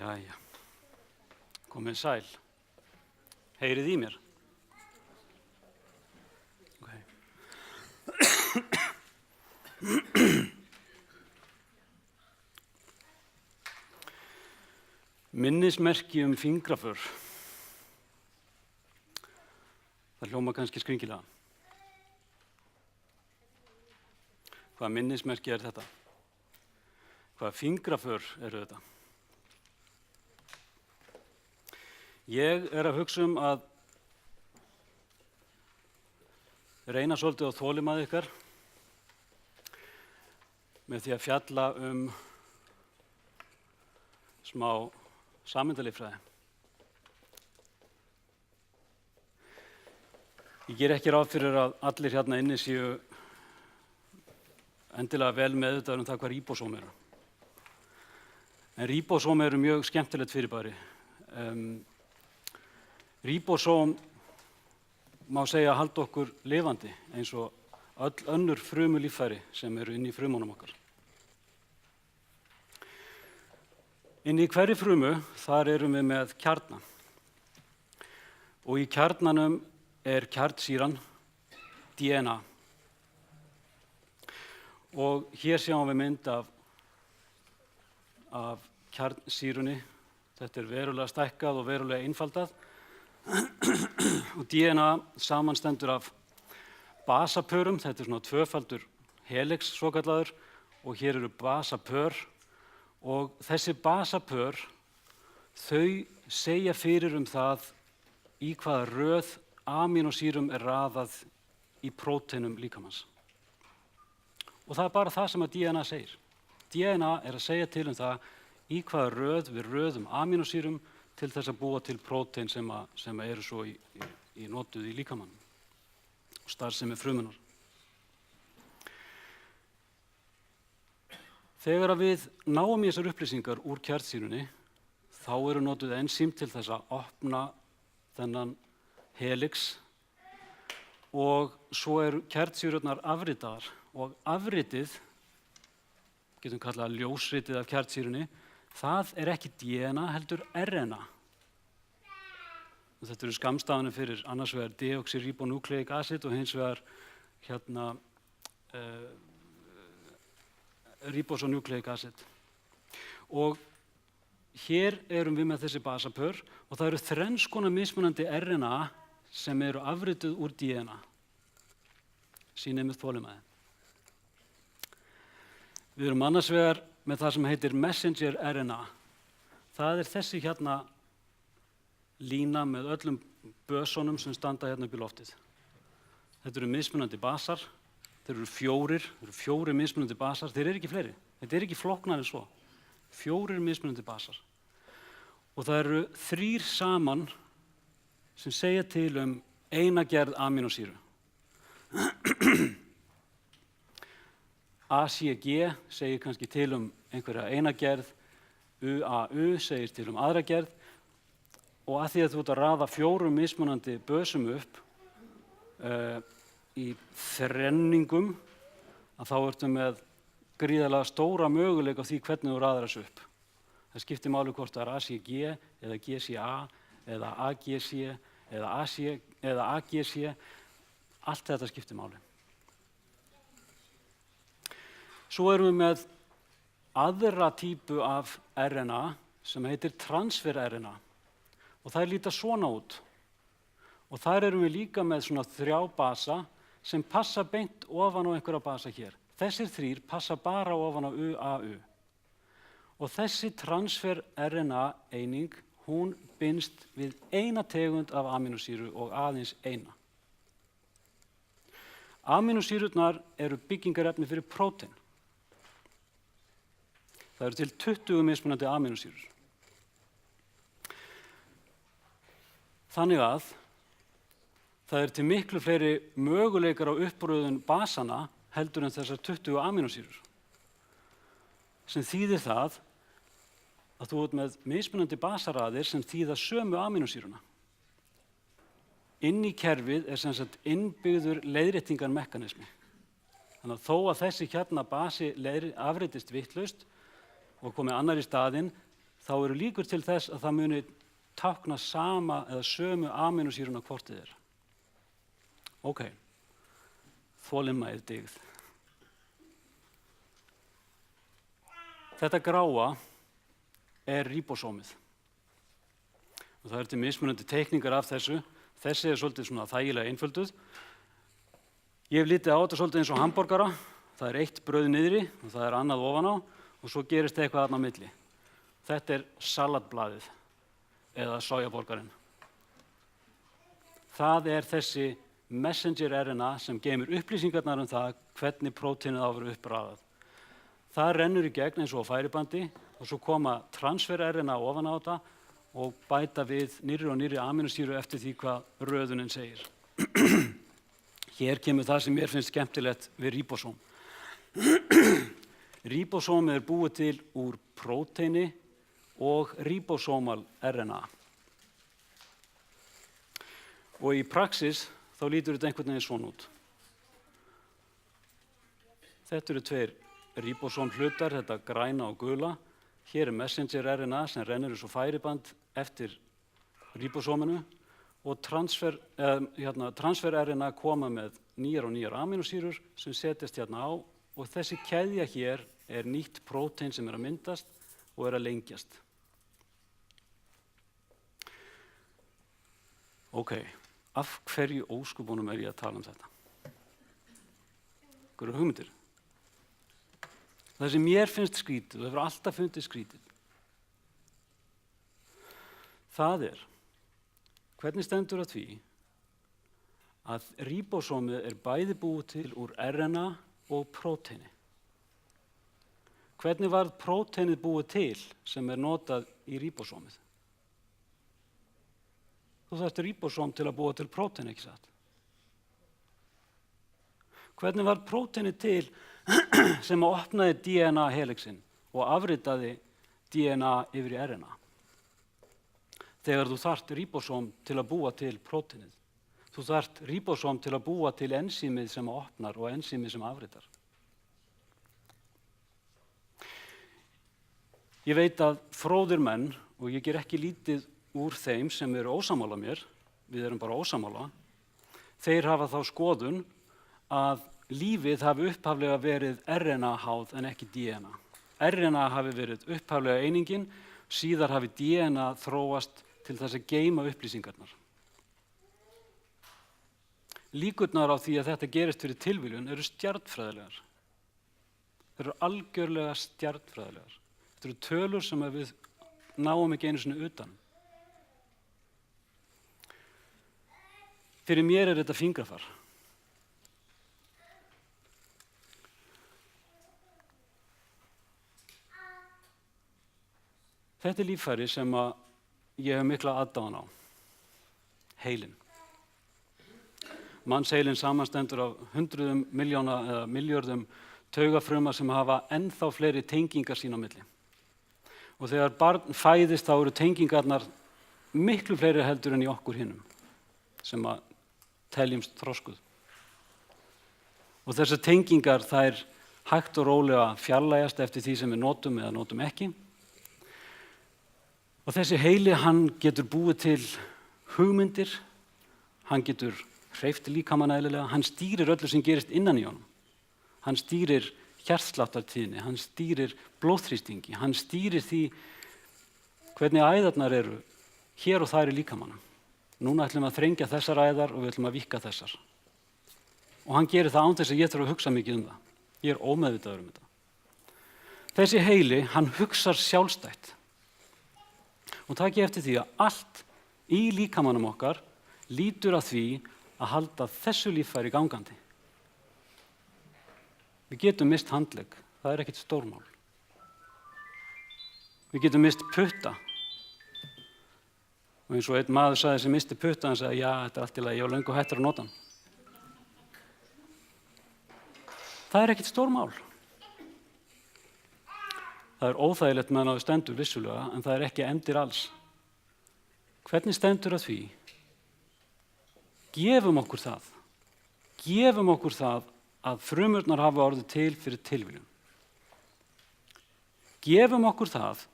Jæja, komið sæl. Heyrið í mér? Okay. Minnismerki fingraför. Það hljómar kannski skringilega. Hvaða minnismerki þetta? Hvaða fingraför eru þetta? Ég að hugsa að reyna svolítið á þolinmæði ykkar með því að fjalla smá sameindalíffræði. Ég geri ekki ráð fyrir að allir hérna inni séu endilega vel meðvitaðir það hvað ríbósóm eru. En ríbósóm eru mjög skemmtilegt fyrirbæri. Ríbósóm má segja að halda okkur lifandi eins og öll önnur frumulíffæri sem eru inni í frumunum okkar. Inni í hverri frumu þar erum við með kjarna og í kjarnanum er kjarnsýran DNA. Og hér sjáum við mynd af kjarnsýrunni. Þetta er verulega stækkað og verulega einfaldað. Og DNA samanstendur af basapörum, þetta er svona tvöfaldur helix svokallaður og hér eru basapör og þessi basapör þau segja fyrir það í hvaða röð amínósýrum er raðað í próteinum líkamans. Og það er bara það sem að DNA segir. DNA er að segja til það í hvaða röð við röðum amínósýrum til þess að búa til prótein sem eru svo í notuð í líkamannum og starfsemi frumunar. Þegar við náum í þessar upplýsingar úr kjarnsýrunni, þá eru notuð ensím til þess að opna þennan helix og svo eru kjarnsýrurnar afritaðar og afritið, getum kallað ljósritið af kjarnsýrunni, það er ekki DNA heldur RNA. Og þetta eru skammstafanir fyrir annars vegar deoxyribonucleic acid og hins vegar ribosonucleic acid. Og hér erum við með þessi basapör og það eru þrenns konar mismunandi RNA sem eru afrituð úr DNA. Sýnið með þolinmæði. Við erum annars vegar með það sem heitir messenger RNA. Það er þessi lína með öllum bösunum sem standa upp í loftið. Þetta eru mismunandi basar, þeir eru fjórir mismunandi basar, þeir eru ekki fleiri. Þetta er ekki flóknar en svo. 4 mismunandi basar. Og það eru 3 saman sem segja til eina gerð amínósýru. ACG segir kannski til einhverja eina gerð, UAU segir til aðra gerð og að því að þú ert að raða 4 mismunandi bösum upp í þrenningum að þá ertu með gríðarlega stóra möguleika á því hvernig þú raðar þessu upp. Það skiptir máli hvort það er ACG eða GCA eða AGC eða AC eða AGC, allt þetta skiptir máli. Svo erum við með aðra típu af RNA sem heitir transfer-RNA og þær líta svona út. Og þar erum við líka með svona 3 basa sem passa beint ofan á einhverja basa hér. Þessir 3 passa bara ofan á UAU. Og þessi transfer-RNA eining, hún binst við eina tegund af amínósýru og aðeins eina. Amínósýrurnar eru byggingarefni fyrir prótein. Það eru til 20 mismunandi amínósýrur. Þannig að það eru til miklu fleiri möguleikar á uppröðun basana heldur en þessar 20 amínósýrur. Sem þýðir það að þú ert með mismunandi basaraðir sem þýða sömu amínósýruna. Inn í kerfið er sem sagt innbyggður leiðréttingarmekanismi. Þannig að þó að þessi basi afritist vitlaust og komið annar í staðinn, þá eru líkur til þess að það muni tákna sama eða sömu amínósýruna hvort þið er. Ok, þolinmæði dyggð. Þetta gráa er ríbósómið. Og það til mismunandi teikningar af þessu. Þessi er svolítið svona þægilega einfölduð. Ég hef litið á þetta svolítið eins og hamborgara. Það er eitt brauð niðri og það er annað ofan á og svo gerist eitthvað þarna á milli. Þetta er salatblaðið eða sojaborgarinn. Það er þessi messenger RNA sem geymir upplýsingarnar það hvernig prótínið á að vera uppraðað. Það rennur í gegn eins og á færibandi og svo koma transfer RNA ofan á þetta og bæta við nýrri og nýrri amínósýru eftir því hvað röðunin segir. Hér kemur það sem mér finnst skemmtilegt við ríbósóm. Ríbósómið er búið til úr próteini og ríbósómal RNA. Og í praxis þá lítur þetta einhvern veginn svona út. Þetta eru tveir ríbósómhlutar, þetta græna og gula. Hér er messenger RNA sem rennur eins og færiband eftir ríbósóminu og transfer RNA koma með nýjar og nýjar amínósýrur sem setjast hérna á og þessi keðja hér er nýtt prótein sem er að myndast og er að lengjast. Ok, af hverju ósköpunum er ég að tala um þetta? Hverju hugmyndir? Það sem mér finnst skrítið og hefur alltaf fundið skrítið. Það er, hvernig stendur að því að ríbósómið er bæði búið til úr RNA og próteini. Hvernig var próteinið búið til sem er notað í ríbósómið? Þú þarft ríbósóm til að búa til prótein, ekki satt? Hvernig var próteinið til sem opnaði DNA-helixin og afritaði DNA yfir í RNA? Þegar þú þarft ríbósóm til að búa til próteinið. Þú þarft ríbósóm til að búa til ensímið sem opnar og ensímið sem afritar. Ég veit að fróðir menn, og ég ger ekki lítið úr þeim sem eru ósammála mér, við erum bara ósammála, þeir hafa þá skoðun að lífið hafi upphaflega verið RNA-háð en ekki DNA. RNA hafi verið upphaflega einingin, síðar hafi DNA þróast til þess að geyma upplýsingarnar. Líkurnar á því að þetta gerist fyrir tilviljun eru stjarnfræðilegar. Þeir eru algjörlega stjarnfræðilegar. Þetta eru tölur sem við náum ekki einu sinni utan. Fyrir mér er þetta fingrafar. Þetta er líffæri sem ég hef mikla aðdáun á. Heilinn. Mannsheilinn samanstendur af hundruðum milljóna eða milljörðum taugafruma sem hafa ennþá fleiri tengingar sín á milli. Og þegar barn fæðist þá eru tengingarnar miklu fleiri heldur en í okkur hinum sem teljumst þroskuð. Og þessar tengingar þær hægt og rólega fjarlægjast eftir því sem við notum eða notum ekki. Og þessi heili, hann getur búið til hugmyndir, hann getur hreyft líkamann eðlilega, hann stýrir öllu sem gerist innan í honum. Hann stýrir hjartsláttartíðni, hann stýrir blóðþrýstingi, hann stýrir því hvernig æðarnar eru hér og þar í líkamannum. Núna ætlum við að þrengja þessar æðar og við ætlum að víkka þessar. Og hann gerir það án þess að ég þarf að hugsa mikið um það. Ég er ómeðvitaður um þetta. Þessi heili, hann hugsar sjálfstætt. Og takið eftir því að allt í líkamannum okkar lítur að því að halda þessu líffæri gangandi. Við getum mist handlegg, það er ekkert stórmál. Við getum mist putta. Og eins og einn maður sagði sem misti putta, hann sagði, já, þetta er allt í lagi, ég var löngu hættur að nota hann. Það er ekkert stórmál. Það er óþægilegt meðan á því stendur vissulega, en það er ekki endir alls. Hvernig stendur að því? Gefum okkur það. Gefum okkur það að frumurnar hafi orðið til fyrir tilviljun. Gefum okkur það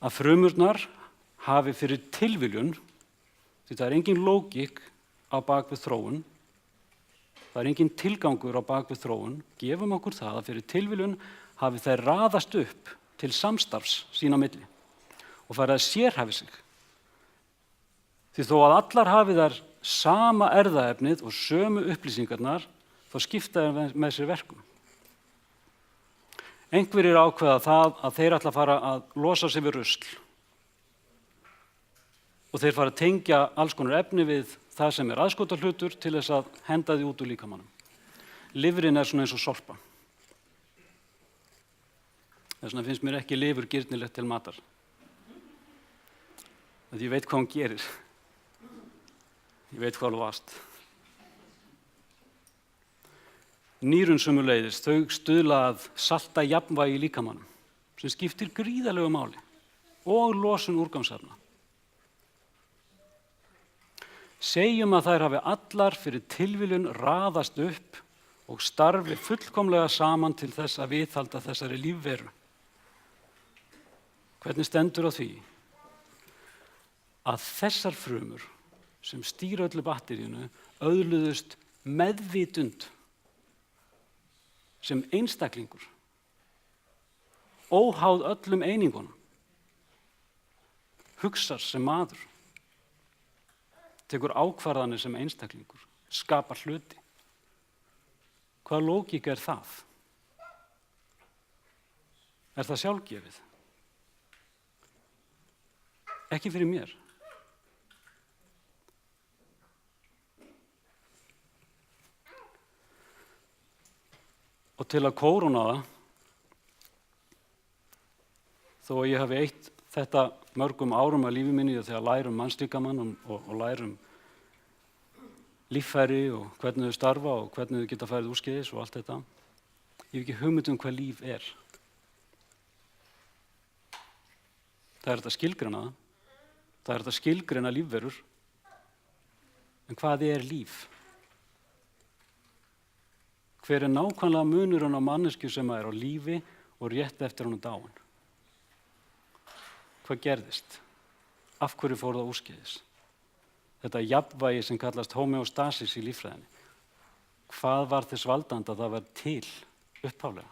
að frumurnar hafi fyrir tilviljun, því það er engin lógík á bakvið þróun, það er engin tilgangur á bakvið þróun, gefum okkur það að fyrir tilviljun hafi þær raðast upp til samstarfs sín á milli og farið að sérhæfi sig. Því þó að allar hafi þær sama erfðaefnið og sömu upplýsingarnar, þá skipta þær með sér verkum. Einhverjir ákveða það að þeir ætla að fara að losa sig við rusl og þeir fara að tengja alls konar efni við það sem er aðskotahlutur til þess að henda því út úr líkamanum. Lifrin er svona eins og sorpa. Þess vegna finnst mér ekki lifur girnilegt til matar. Því ég veit hvað hún gerir. Ég veit hvað hún varst. Nýrun sömuleiðis, þau stuðla að salta jafnvægi í líkamanum sem skiptir gríðarlegu máli og losun úrgangsefna. Segjum að þær hafi allar fyrir tilviljun raðast upp og starfi fullkomlega saman til þess að viðhalda þessari lífveru. Hvernig stendur á því að þessar frumur sem stýra öllu batteríinu öðluðust meðvitund sem einstaklingur, óháð öllum einingunum, hugsar sem maður, tekur ákvarðanir sem einstaklingur, skapar hluti. Hvaða lógík er það? Er það sjálfgefið? Ekki fyrir mér. Og til að kóróna það, þó að ég hafi eytt þetta mörgum árum af lífi minni þegar læra mannslíkamann og læra líffæri og hvernig þau starfa og hvernig þau geta farið úrskeiðis og allt þetta. Ég hef ekki hugmynd hvað líf er. Það er þetta skilgreina það. Það er þetta skilgreina lífverur. En hvað er líf? Hver er nákvæmlega munurinn á manneskju sem er á lífi og rétt eftir hún dáin? Hvað gerðist? Af hverju fór það úrskeiðis? Þetta jafnvægi sem kallast homeostasis í líffræðinni. Hvað var þess valdandi að það var til upphaflega?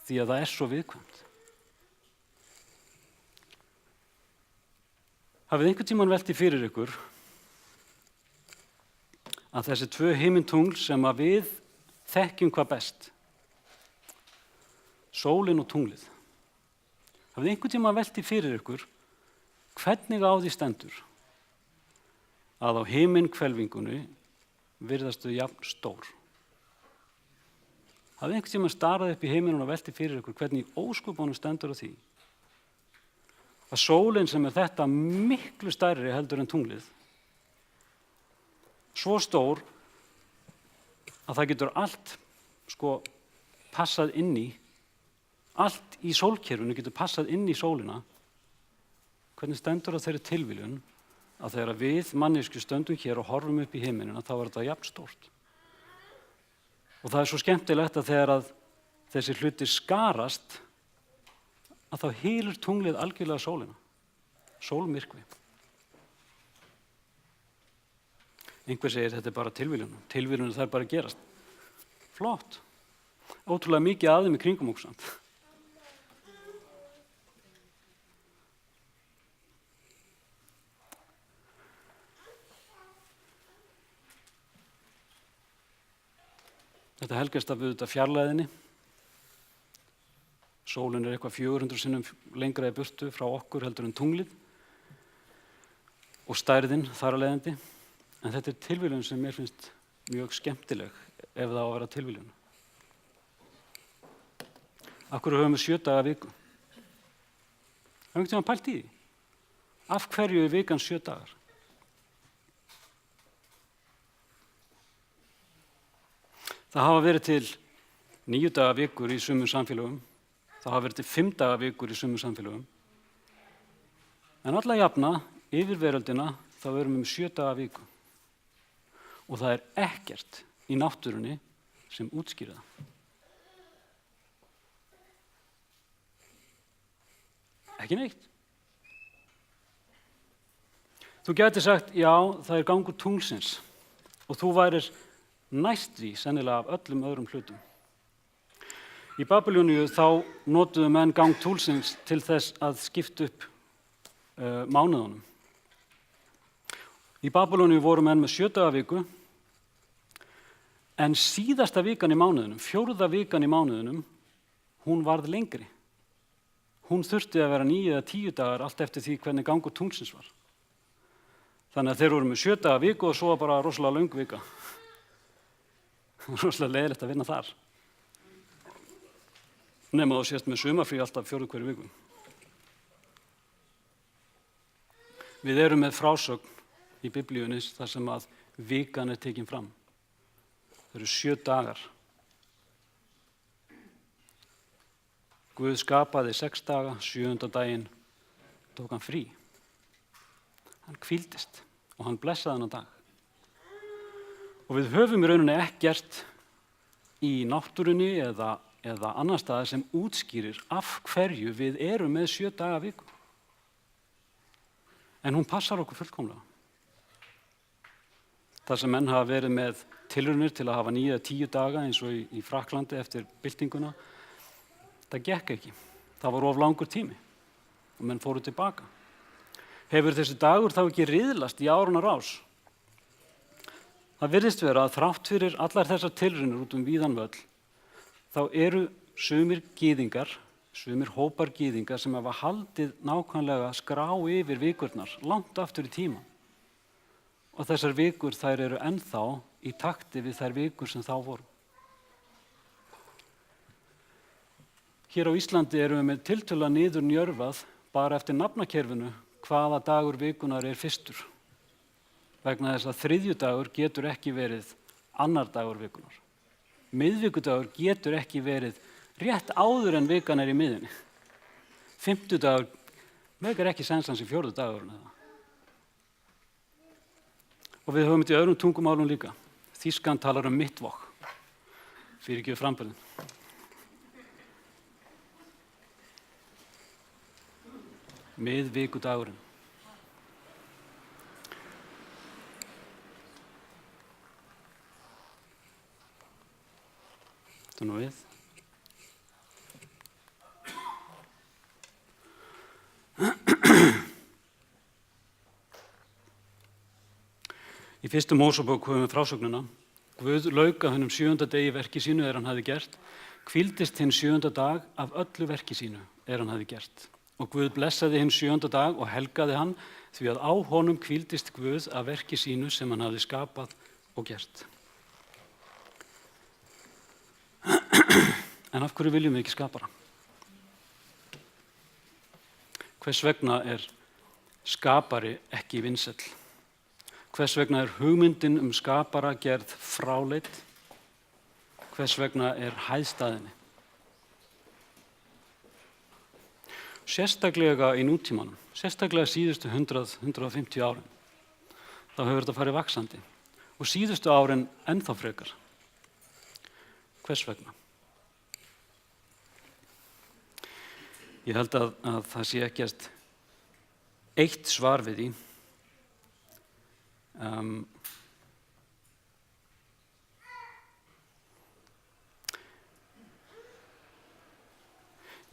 Því að það er svo viðkvæmt. Hafið einhvern tímann velt í fyrir ykkur að þessi tvö himintungl sem að við þekkjum hvað best, sólin og tunglið. Hafið einhvern tímann velt í fyrir ykkur hvernig á því stendur að á himinhvelfingunni virðast þau jafn stór. Hafið einhvern tímann starað upp í himininn og velt í fyrir ykkur hvernig ósköpunum stendur á því að sólin sem er þetta miklu stærri heldur en tunglið, svo stór að það getur allt passað inn í, allt í sólkerfinu getur passað inn í sólina. Hvernig stendur á þeirri tilviljun að þegar við manneskju stöndum hér og horfum upp í himinina þá er þetta jafn stórt. Og það er svo skemmtilegt að þegar að þessi hluti skarast að þá hylur tunglið algjörlega sólina, sólmyrkvi. Einhver segir þetta er bara tilviljun, það er bara að gerast. Flott, ótrúlega mikið af þeim í kringum okkur samt. Þetta helgast af auðvitað fjarlægðinni. Sólin er eitthvað 400 sinnum lengra í burtu frá okkur heldur en tunglið og stærðin þar af leiðandi. En þetta er tilviljun sem mér finnst mjög skemmtileg ef það á að vera tilviljun. Af hverju höfum við 7 daga viku? Höfum við einhvern tímann pælt í því? Af hverju er vikan 7 dagar? Það hafa verið til 9 daga vikur í sumum samfélögum. Það hafa verið til 5 daga vikur í sumum samfélögum. En alla jafna, yfir veröldina, þá erum við með 7 daga viku. Og það er ekkert í náttúrunni sem útskýrir það. Ekki neitt. Þú gæti sagt, já, það er gangur tunglsins og þú værir næst því sennilega af öllum öðrum hlutum. Í Babylóníu þá notuðu menn gang tunglsins til þess að skipta upp mánuðunum. Í Babylóníu voru menn með 7 daga viku, en síðasta vikan í mánuðinum, 4. vikan í mánuðinum, hún varð lengri. Hún þurfti að vera 9 eða 10 dagar, allt eftir því hvernig gangur tunglsins var. Þannig að þeir voru með 7 daga viku og svo bara rosalega löng vika. Rosalega leiðilegt að vinna þar. Nema þú sést með sumarfrí alltaf 4 hverju viku. Við erum með frásögn í Biblíunni þar sem að vikan er tekin fram. Það eru 7 dagar. Guð skapaði 6 daga, 7. daginn tók hann frí. Hann hvíldist og hann blessaði hann á dag. Og við höfum í rauninni ekkert í náttúrunni eða annar staðar sem útskýrir af hverju við erum með 7 daga viku. En hún passar okkur fullkomlega. Það sem menn hafa verið með tilraunir til að hafa 9 eða 10 daga eins og í Frakklandi eftir byltinguna, það gekk ekki. Það var of langur tími og menn fóru tilbaka. Hefur þessi dagur þá ekki riðlast í árunnar rás? Það virðist vera að þrátt fyrir allar þessar tilraunir út víðan völl, þá eru sumir gyðingar, sumir hópar gyðinga sem hafa haldið nákvæmlega skrá yfir vikurnar langt aftur í tíma. Og þessar vikur þær eru ennþá í takti við þær vikur sem þá voru. Hér á Íslandi erum við með tiltölulega niður njörvað bara eftir nafnakerfinu hvaða dagur vikunar er fyrstur. Vegna þess að 3. dagur getur ekki verið annar dagur vikunar. Miðvikudagur getur ekki verið rétt áður en vikan er í miðjunni. 5. dagur meikar ekki sens hans í 4. dagurinn eða. Og við höfum þetta í öðrum tungumálum líka. Þýskan talar Mittwoch, fyrirgefðu framburðinn. Miðvikudagurinn. Þetta nú við. Í 1. Mósebók höfum við frásögnina. Guð lauk á hinum 7. degi verki sínu hann hafði gert, hvíldist hinn 7. dag af öllu verki sínu hann hafði gert. Og Guð blessaði hinn 7. dag og helgaði hann, því að á honum hvíldist Guð af verki sínu sem hann hafði skapað og gert. En af hverju viljum við ekki skapara? Hvers vegna er skapari ekki vinsæll? Hvers vegna er hugmyndin skapara gerð fráleit? Hvers vegna er hæðstæðinni? Sérstaklega í nútímanum, sérstaklega síðustu 100-150 árin, þá hefur þetta farið vaxandi og síðustu árin ennþá frekar. Hvers vegna? Ég held að það sé ekkert eitt svar við því.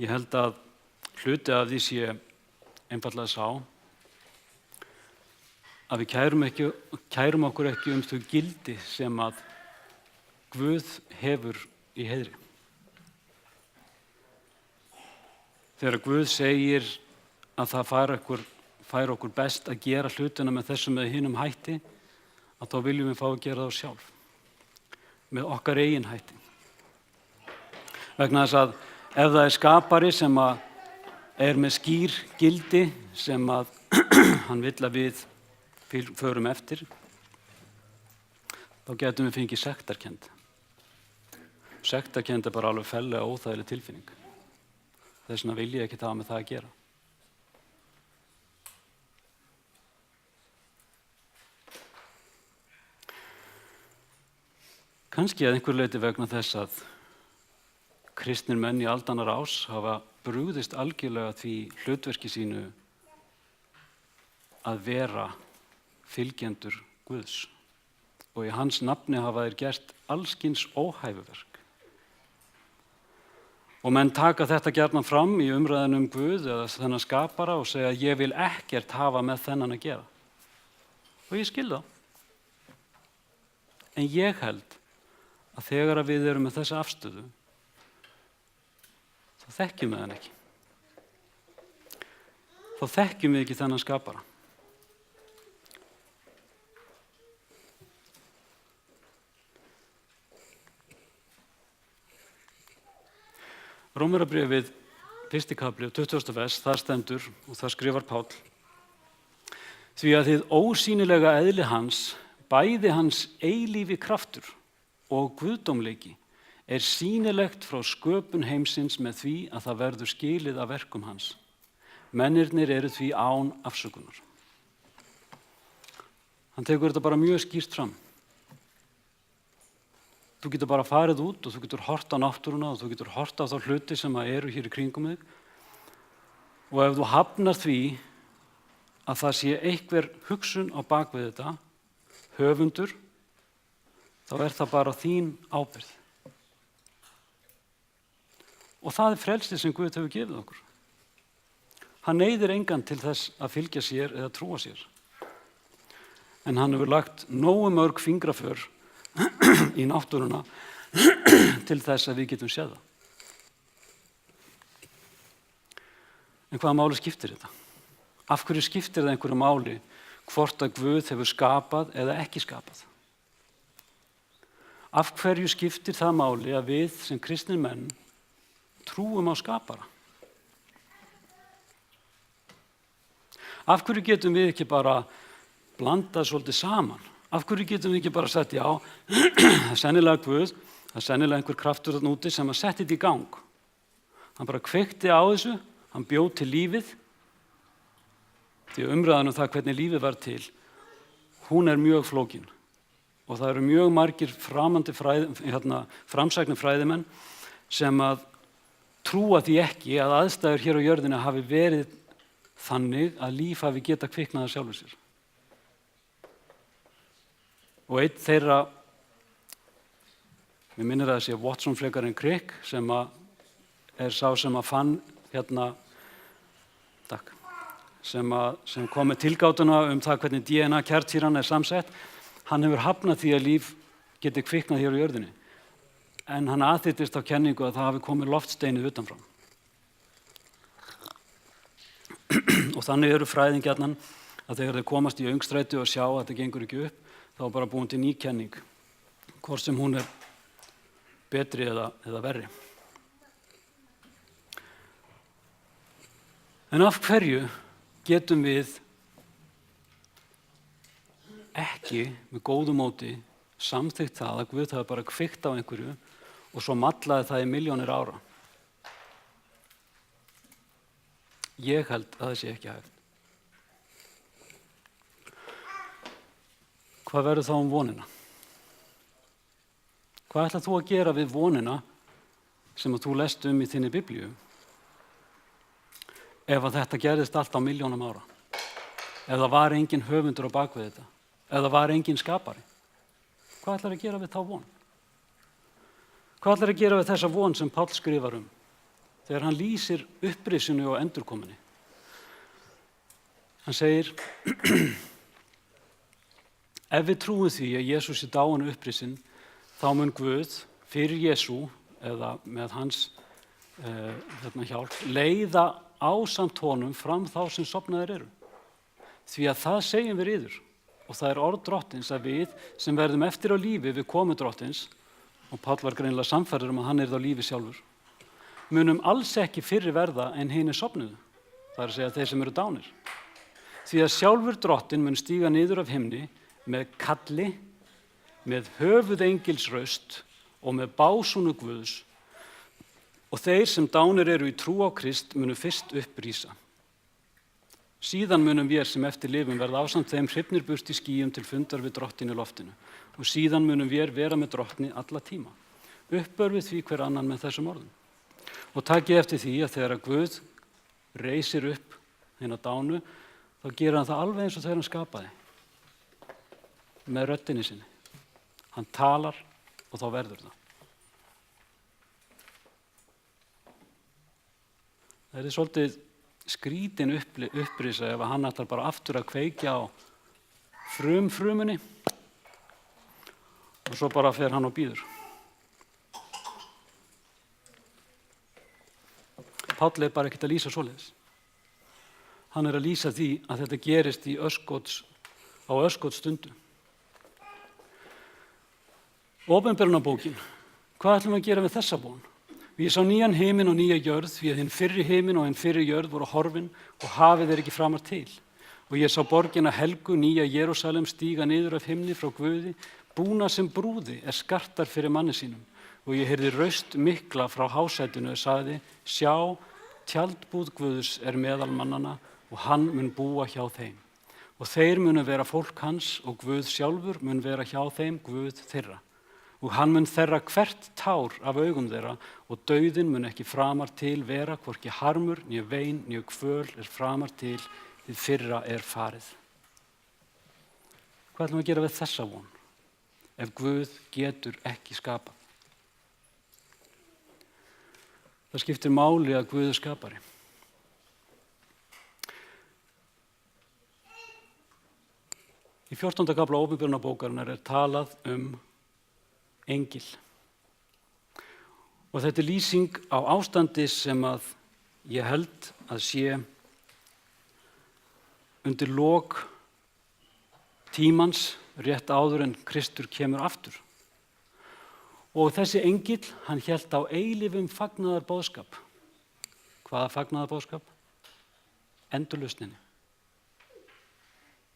Ég held að hluti af því sé einfaldlega sá að við kærum okkur ekki þau gildi sem að Guð hefur í heiðri. Þegar Guð segir að það fær okkur best að gera hlutina með þessum eða hinum hætti, að þá viljum við fá að gera það sjálf, með okkar eigin hætti. Vegna þess að ef það er skapari sem er með skýr gildi sem að hann vill að við förum eftir, þá getum við fengið sektarkennd. Sektarkennd er bara alveg fellega óþægileg tilfinning. Þess vegna vil ég ekki hafa með það að gera. Kannski að einhver leyti vegna þess að kristnir menn í aldanna rás hafa brugðist algjörlega því hlutverki sínu að vera fylgjendur Guðs. Og í hans nafni hafa þeir gert allskyns óhæfuverk. Og menn taka þetta gjarnan fram í umræðinu Guð eða þennan skapara og segja ég vil ekkert hafa með þennan að gera. Og ég skil það. En ég held að þegar við erum með þessa afstöðu, þá þekkjum við hann ekki. Þá þekkjum við ekki þennan skapara. Rómverjabréfið 1. kafli 20. vers, þar stendur og það skrifar Páll: Því að þið ósýnilega eðli hans, bæði hans eilífi kraftur og guðdómleiki er sýnilegt frá sköpun heimsins með því að það verður skilið af verkum hans. Mennirnir eru því án afsökunar. Hann tekur þetta bara mjög skýrt fram. Þú getur bara farið út og þú getur hort á náttúruna og þú getur hort á þá hluti sem eru hér í kringum þig. Og ef þú hafnar því að það sé einhver hugsun á bakvið þetta, höfundur, þá er það bara þín ábyrgð. Og það er frelsið sem Guð hefur gefið okkur. Hann neyðir engan til þess að fylgja sér eða trúa sér. En hann hefur lagt nógu mörg fingraför í náttúruna til þess að við getum séð það. En hvaða máli skiptir þetta? Af hverju skiptir það einhverju máli hvort að Guð hefur skapað eða ekki skapað? Af hverju skiptir það máli að við sem kristnir menn trúum á skapara? Af hverju getum við ekki bara blandað svolítið saman? Af hverju getum við ekki bara sagt já, það er sennilega Guð, það er sennilega einhver kraftur þarna úti sem að setja þetta í gang. Hann bara kveikti á þessu, hann bjó til lífið. Því umræðan það hvernig lífið var til, hún er mjög flókin. Og það eru mjög margir framsæknir fræðimenn sem að trúa því ekki að aðstæður hér á jörðinu hafi verið þannig að líf hafi geta kviknað af sjálfu sér. Og einn þeirra, mér minnir að það sé Watson frekar en Crick, sem er sá sem að fann sem kom með tilgátuna það hvernig DNA kjarnsýran er samsett. Hann hefur hafnað því að líf geti kviknað hér á jörðinni. En hann aðhyllist á kenningu að það hafi komið loftsteinið utanfrá. Og þannig eru fræðingjarnan að þegar þeir komast í öngstræti og sjá að þetta gengur ekki upp, þá er bara búin til ný kenning, hvort sem hún er betri eða verri. En af hverju getum við ekki með góðu móti samþykkt það að Guð hafi bara kveikt á einhverju og svo mallaði það í milljónir ára? Ég held að það sé ekki hægt. Hvað verður þá vonina? Hvað ætlar þú að gera við vonina sem að þú lest í þinni Biblíu ef að þetta gerðist allt á milljónum ára? Ef það var engin höfundur á bakvið þetta? Ef það var engin skapari? Hvað ætlar að gera við þá von? Hvað ætlar að gera við þessa von sem Páll skrifar þegar hann lýsir upprisinu og endurkominni? Hann segir ef við trúum því að Jesús er dáinn og upprisinn, þá mun Guð fyrir Jesú eða með hans hjálp leiða ásamt honum fram þá sem sofnaðir eru. Því að það segjum við yður og það er orð Drottins að við sem verðum eftir á lífi við komu Drottins, og Páll var greinilega sannfærður að hann er á lífi sjálfur, munum alls ekki fyrri verða en hinir sofnuðu, það er að segja þeir sem eru dánir. Því að sjálfur Drottinn mun stíga niður af himni með kalli, með höfuðengilsraust og með básúnu Guðs, og þeir sem dánir eru í trú á Krist munu fyrst upprísa. Síðan munum við sem eftir lifum verða ásamt þeim hrifnir burt í skýjum til fundar við Drottin í loftinu, og síðan munum við vera með Drottni alla tíma. Uppbör við því hver annan með þessum orðum. Og takið eftir því að þegar að Guð reisir upp hina dánu, þá gerir hann það alveg eins og þegar hann skapaði. Með röddinni sinni. Hann talar og þá verður það. Það er svolítið skrítin upprisa ef hann ætlar bara aftur að kveikja á frumunni og svo bara fer hann og bíður. Páll er bara ekkert að lýsa svoleiðis. Hann er að lýsa því að þetta gerist á örskotsstundu. Opinberunarbókin, hvað ætlum við að gera við þessa bón? Ég sá nýjan himinn og nýja jörð, því að hinn fyrri himinn og hinn fyrri jörð voru horfin og hafið er ekki framar til. Og ég sá borgina helgu, nýja Jerúsalem, stíga niður af himni frá Guði, búna sem brúði er skartar fyrir manni sínum. Og ég heyrði raust mikla frá hásætinu og sagði, sjá, tjaldbúð Guðs er meðal mannana og hann mun búa hjá þeim. Og þeir munu vera fólk hans og Guð sjálfur mun vera hjá þeim, Guð þeirra. Og hann mun þerra hvert tár af augum þeirra og dauðinn mun ekki framar til vera, hvorki harmur, né vein, né kvöl er framar til, því fyrra er farið. Hvað ætlum við að gera við þessa von, ef Guð getur ekki skapað? Það skiptir máli að Guð er skapari. Í 14. kafla Opinberunarbókarinnar er talað engil. Og þetta er lýsing á ástandi sem að ég held að sé undir lok tímans rétt áður en Kristur kemur aftur. Og þessi engill, hann hélt á eilífum fagnaðarboðskap. Hvaða fagnaðarboðskap? Endurlausninni.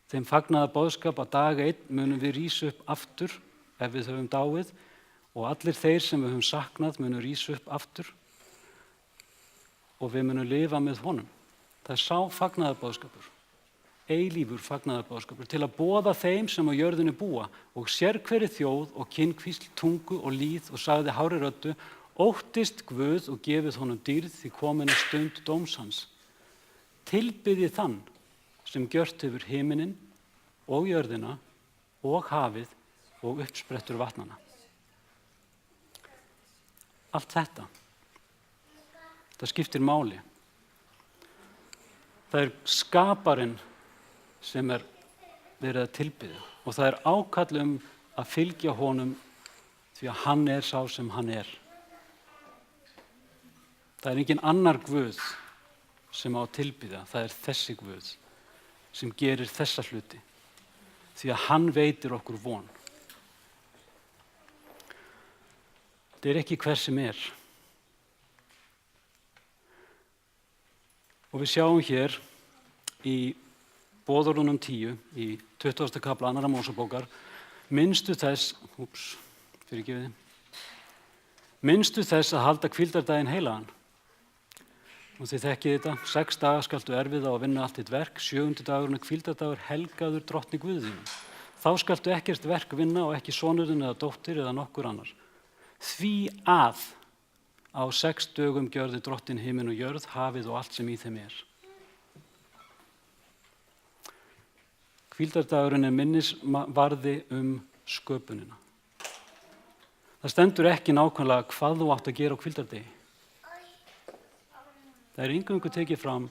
Þeim fagnaðarboðskap að dag einn munum við rísa upp aftur ef við höfum dáið og allir þeir sem við höfum saknað munum rísa upp aftur og við munum lifa með honum. Það er sá fagnaðarboðskapur, eilífur fagnaðarboðskapur til að boða þeim sem á jörðinni búa og sérhverri þjóð og kynhvísl, tungu og lýð og sagði hárri röddu, óttist Guð og gefið honum dýrð því komin er stund dóms hans. Tilbiðið þann sem gjört hefur himininn og jörðina og hafið og uppsprettur vatnana. Allt þetta, það skiptir máli. Það er skaparinn sem er verið að tilbiðja og það er ákall að fylgja honum því að hann er sá sem hann er. Það er engin annar Guð sem á að tilbiðja, það er þessi Guð sem gerir þessa hluti því að hann veitir okkur von. Þetta er ekki hver sem er. Og við sjáum hér í Boðorðunum 10, í 20. kafla 2. Mósebókar, minnstu þess að halda hvíldardaginn heilagan. Og þið þekkið þetta, 6 daga skaltu erfiða og vinna allt þitt verk, 7. dagurinn er hvíldardagur helgaður drottni Guði þínum. Þá skaltu ekkert verk vinna og ekki sonurinn eða dóttir eða nokkur annar. Því að á 6 dögum gjörði drottin himinn og jörð, hafið og allt sem í þeim er. Hvíldardagurinn er minnisvarði sköpunina. Það stendur ekki nákvæmlega hvað þú átt að gera á hvíldardegi. Það er eingöngu tekið fram,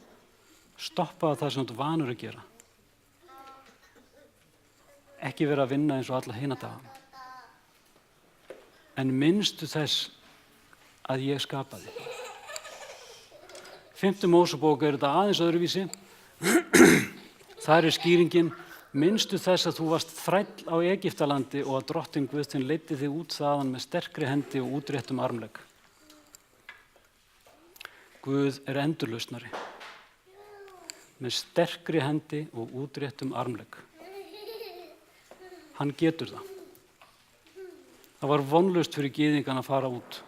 stoppaða það sem þú vanur að gera. Ekki vera að vinna eins og alla hina dagana. En minnstu þess að ég skapaði. 5. Mósebók er þetta aðeins öðruvísi. Þar er skýringin, minnstu þess að þú varst þræll á Egyptalandi og að drottin Guð þinn leiddi þig út þaðan með sterkri hendi og útréttum armlegg. Guð er endurlausnari. Með sterkri hendi og útréttum armlegg. Hann getur það. Það var vonlaust fyrir gyðingan að fara út,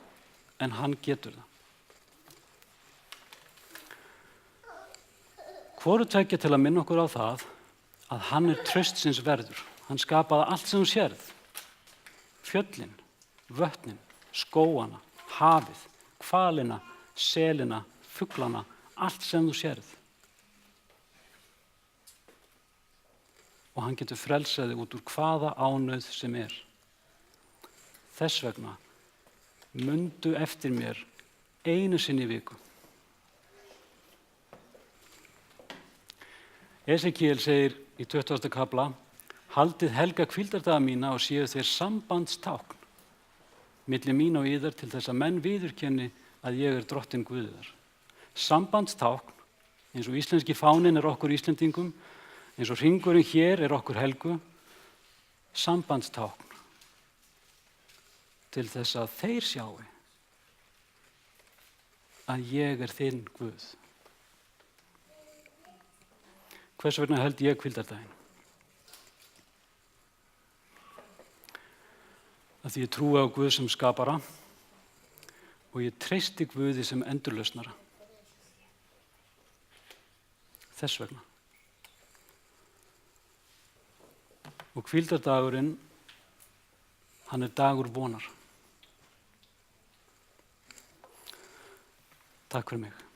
en hann getur það. Hvoru tveggja til að minna okkur á það að hann er traustsins verður. Hann skapaði allt sem þú sérð. Fjöllin, vötnin, skóana, hafið, hvalina, selina, fuglana, allt sem þú sérð. Og hann getur frelsað þig út úr hvaða ánauð sem er. Þess vegna mundu eftir mér einu sinni í viku. Esekiel segir í 20. kafla: haldið helga hvíldardaga mína og séu þeir sambandstákn milli mín og yðar til þess að menn viðurkenni að ég er drottinn Guðiðar. Sambandstákn, eins og íslenski fáninn er okkur Íslendingum, eins og hringurinn hér er okkur helgu, sambandstákn til þess að þeir sjái að ég er þinn Guð. Hvers vegna held ég hvíldardaginn? Að því ég trúi á Guð sem skapara og ég treysti Guði sem endurlausnara. Þess vegna. Og hvíldardagurinn, hann er dagur vonar. Takk fyrir mig.